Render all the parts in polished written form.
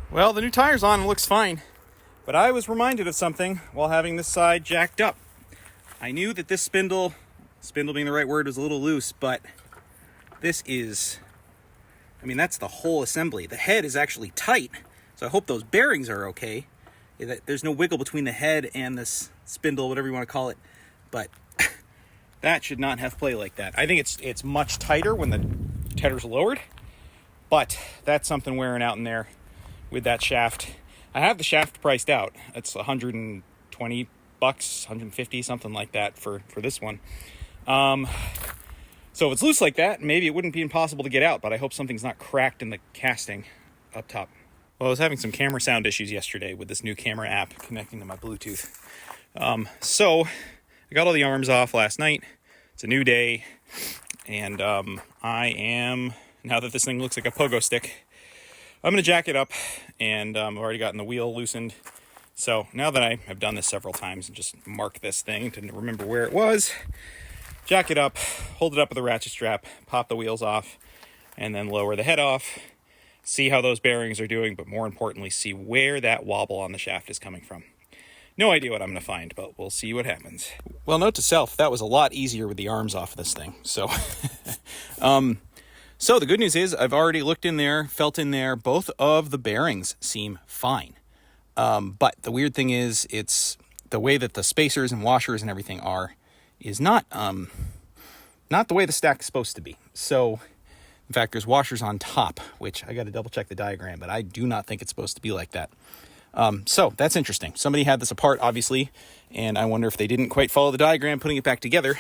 Well, the new tire's on and looks fine, but I was reminded of something while having this side jacked up. I knew that this spindle being the right word, was a little loose, but this is, I mean, that's the whole assembly. The head is actually tight, so I hope those bearings are okay. There's no wiggle between the head and this spindle, whatever you want to call it, but that should not have play like that. I think it's much tighter when the tether's lowered, but that's something wearing out in there with that shaft. I have the shaft priced out. It's $120, $150, something like that for this one. So if it's loose like that, maybe it wouldn't be impossible to get out, but I hope something's not cracked in the casting up top. Well, I was having some camera sound issues yesterday with this new camera app connecting to my Bluetooth. So I got all the arms off last night. It's a new day, and I am, now that this thing looks like a pogo stick, I'm going to jack it up, and I've already gotten the wheel loosened. So now that I have done this several times and just mark this thing to remember where it was, jack it up, hold it up with a ratchet strap, pop the wheels off, and then lower the head off, see how those bearings are doing, but more importantly, see where that wobble on the shaft is coming from. No idea what I'm going to find, but we'll see what happens. Well, note to self, that was a lot easier with the arms off of this thing. So, so the good news is I've already looked in there, felt in there. Both of the bearings seem fine. But the weird thing is, it's the way that the spacers and washers and everything is not the way the stack is supposed to be. So, in fact, there's washers on top, which I got to double check the diagram, but I do not think it's supposed to be like that. So that's interesting. Somebody had this apart, obviously, and I wonder if they didn't quite follow the diagram, putting it back together,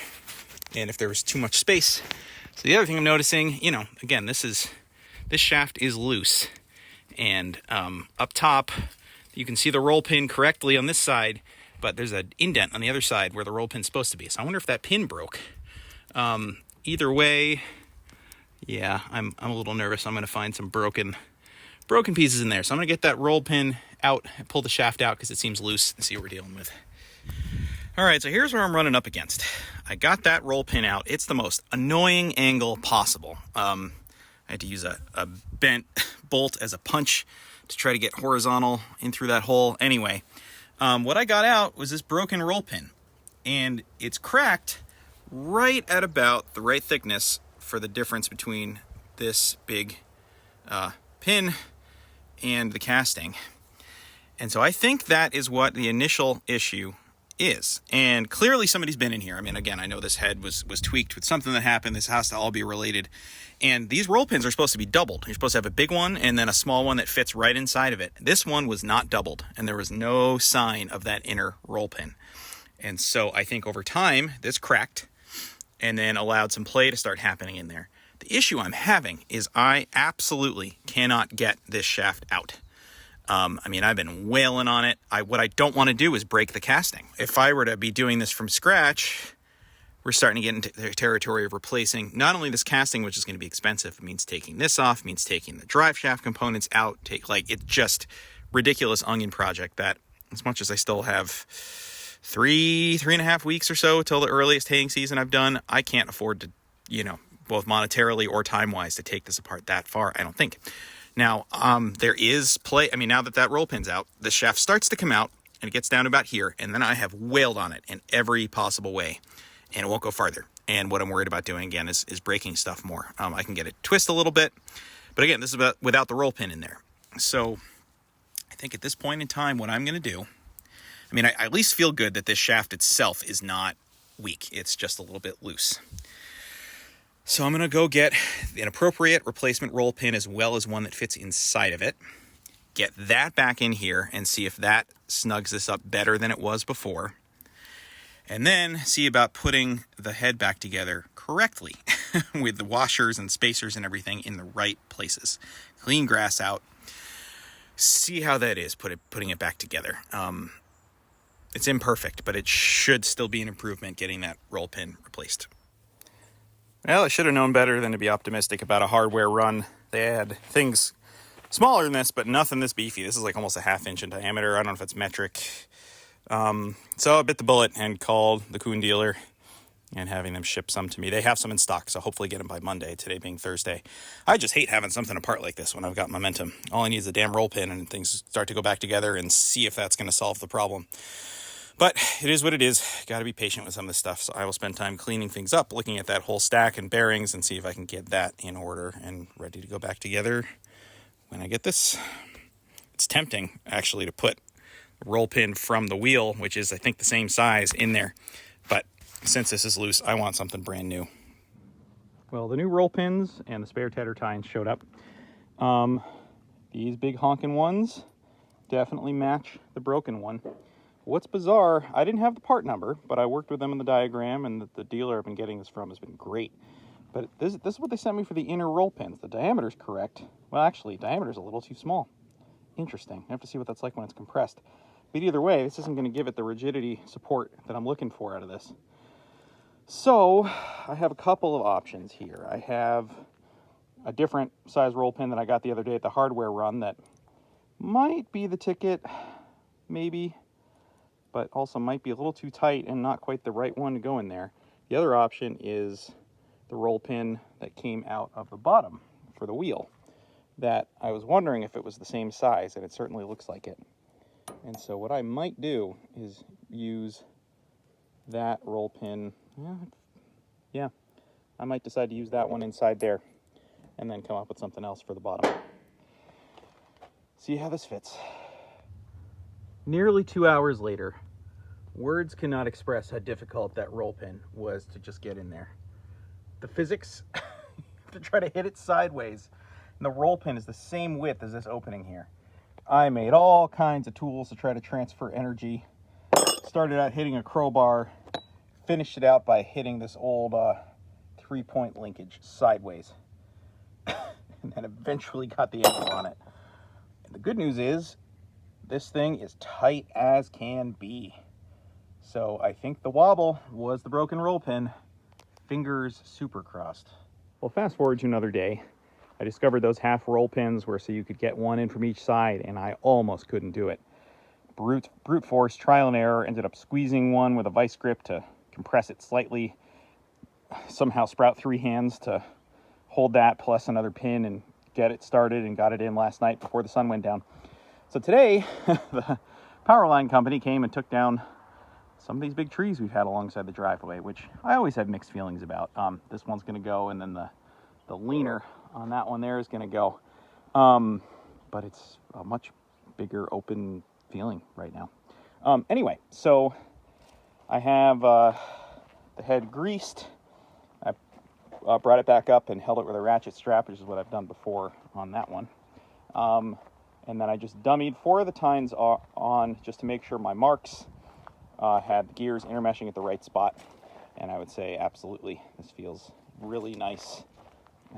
and if there was too much space. So the other thing I'm noticing, again, this shaft is loose, and up top, you can see the roll pin correctly on this side, but there's an indent on the other side where the roll pin's supposed to be. So I wonder if that pin broke. Either way, yeah, I'm a little nervous. I'm going to find some broken pieces in there. So I'm going to get that roll pin out and pull the shaft out because it seems loose and see what we're dealing with. All right, so here's where I'm running up against. I got that roll pin out. It's the most annoying angle possible. I had to use a bent bolt as a punch to try to get horizontal in through that hole. Anyway, what I got out was this broken roll pin, and it's cracked right at about the right thickness for the difference between this big pin and the casting. And so I think that is what the initial issue is. And clearly somebody's been in here. I mean, again, I know this head was tweaked with something that happened. This has to all be related. And these roll pins are supposed to be doubled. You're supposed to have a big one and then a small one that fits right inside of it. This one was not doubled, and there was no sign of that inner roll pin. And so I think over time, this cracked and then allowed some play to start happening in there. The issue I'm having is I absolutely cannot get this shaft out. I mean, I've been wailing on it. What I don't want to do is break the casting. If I were to be doing this from scratch, we're starting to get into the territory of replacing not only this casting, which is going to be expensive, it means taking this off, it means taking the drive shaft components out, it's just ridiculous onion project that, as much as I still have three and a half weeks or so till the earliest haying season I've done, I can't afford to, both monetarily or time-wise to take this apart that far, I don't think. Now, there is play. I mean, now that roll pin's out, the shaft starts to come out, and it gets down to about here, and then I have wailed on it in every possible way, and it won't go farther. And what I'm worried about doing, again, is breaking stuff more. I can get it twist a little bit, but again, this is without the roll pin in there. So I think at this point in time, what I'm going to do, I mean, I at least feel good that this shaft itself is not weak. It's just a little bit loose. So I'm going to go get an appropriate replacement roll pin as well as one that fits inside of it. Get that back in here and see if that snugs this up better than it was before. And then see about putting the head back together correctly with the washers and spacers and everything in the right places. Clean grass out. See how that is, putting it back together. It's imperfect, but it should still be an improvement getting that roll pin replaced. Well, I should have known better than to be optimistic about a hardware run. They had things smaller than this, but nothing this beefy. This is like almost a ½ inch in diameter. I don't know if it's metric. So I bit the bullet and called the Kuhn dealer and having them ship some to me. They have some in stock, so hopefully get them by Monday, today being Thursday. I just hate having something apart like this when I've got momentum. All I need is a damn roll pin and things start to go back together, and see if that's going to solve the problem. But it is what it is. Got to be patient with some of this stuff. So I will spend time cleaning things up, looking at that whole stack and bearings, and see if I can get that in order and ready to go back together when I get this. It's tempting, actually, to put the roll pin from the wheel, which is, I think, the same size, in there. But since this is loose, I want something brand new. Well, the new roll pins and the spare tedder tines showed up. These big honking ones definitely match the broken one. What's bizarre, I didn't have the part number, but I worked with them in the diagram, and the dealer I've been getting this from has been great. But this is what they sent me for the inner roll pins. The diameter's correct. Well, actually, diameter's a little too small. Interesting. I have to see what that's like when it's compressed. But either way, this isn't going to give it the rigidity support that I'm looking for out of this. So, I have a couple of options here. I have a different size roll pin that I got the other day at the hardware run that might be the ticket, maybe, but also might be a little too tight and not quite the right one to go in there. The other option is the roll pin that came out of the bottom for the wheel, that I was wondering if it was the same size, and it certainly looks like it. And so what I might do is use that roll pin. Yeah, I might decide to use that one inside there and then come up with something else for the bottom. See how this fits. Nearly 2 hours later, words cannot express how difficult that roll pin was to just get in there. The physics, to try to hit it sideways, and the roll pin is the same width as this opening here. I made all kinds of tools to try to transfer energy. Started out hitting a crowbar, finished it out by hitting this old 3-point linkage sideways. And then eventually got the angle on it. And the good news is, this thing is tight as can be. So I think the wobble was the broken roll pin. Fingers super crossed. Well, fast forward to another day. I discovered those half roll pins were so you could get one in from each side, and I almost couldn't do it. Brute force, trial and error, ended up squeezing one with a vice grip to compress it slightly. Somehow sprout 3 hands to hold that plus another pin and get it started, and got it in last night before the sun went down. So today, the power line company came and took down some of these big trees we've had alongside the driveway, which I always have mixed feelings about. This one's going to go, and then the leaner on that one there is going to go. But it's a much bigger open feeling right now. Anyway, so I have the head greased. I brought it back up and held it with a ratchet strap, which is what I've done before on that one. And then I just dummied 4 of the tines on just to make sure my marks had the gears intermeshing at the right spot. And I would say absolutely, this feels really nice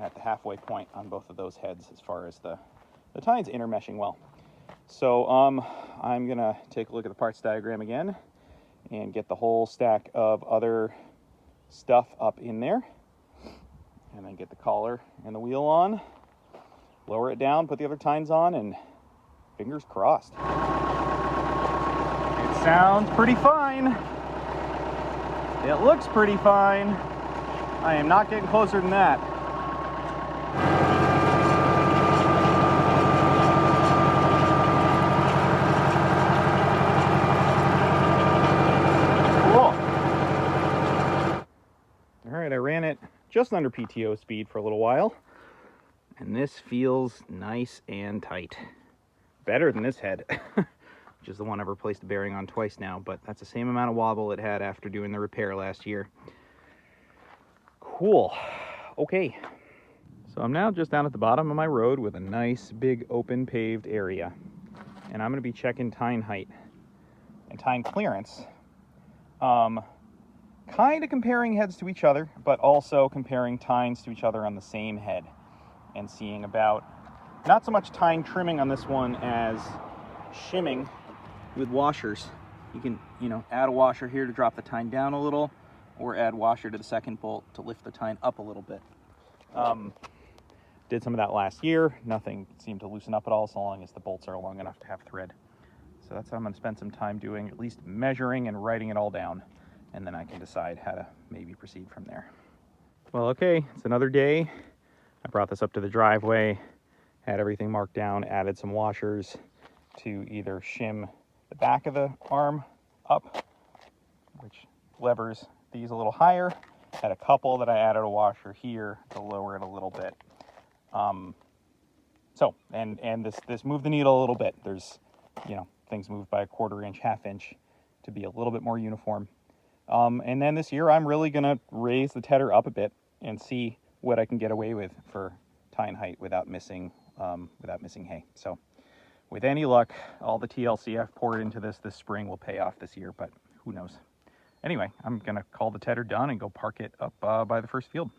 at the halfway point on both of those heads as far as the tines intermeshing well. So I'm going to take a look at the parts diagram again and get the whole stack of other stuff up in there. And then get the collar and the wheel on, lower it down, put the other tines on, and fingers crossed. It sounds pretty fine. It looks pretty fine. I am not getting closer than that. Cool. All right, I ran it just under PTO speed for a little while, and this feels nice and tight. Better than this head, which is the one I've replaced the bearing on twice now, but that's the same amount of wobble it had after doing the repair last year. Cool. Okay, so I'm now just down at the bottom of my road with a nice big open paved area, and I'm going to be checking tine height and tine clearance. Kind of comparing heads to each other, but also comparing tines to each other on the same head, and seeing about not so much tine trimming on this one as shimming with washers. You can, add a washer here to drop the tine down a little, or add washer to the second bolt to lift the tine up a little bit. Did some of that last year. Nothing seemed to loosen up at all, so long as the bolts are long enough to have thread. So that's what I'm going to spend some time doing, at least measuring and writing it all down. and then I can decide how to maybe proceed from there. Well, okay, it's another day. I brought this up to the driveway, had everything marked down, added some washers to either shim the back of the arm up, which levers these a little higher. Had a couple that I added a washer here to lower it a little bit. And this moved the needle a little bit. There's, you know, things moved by a 1/4 inch, 1/2 inch to be a little bit more uniform. And then this year I'm really gonna raise the tedder up a bit and see what I can get away with for tine height without missing hay. So with any luck, all the TLC I've poured into this spring will pay off this year, but who knows. Anyway, I'm gonna call the tedder done and go park it up by the first field.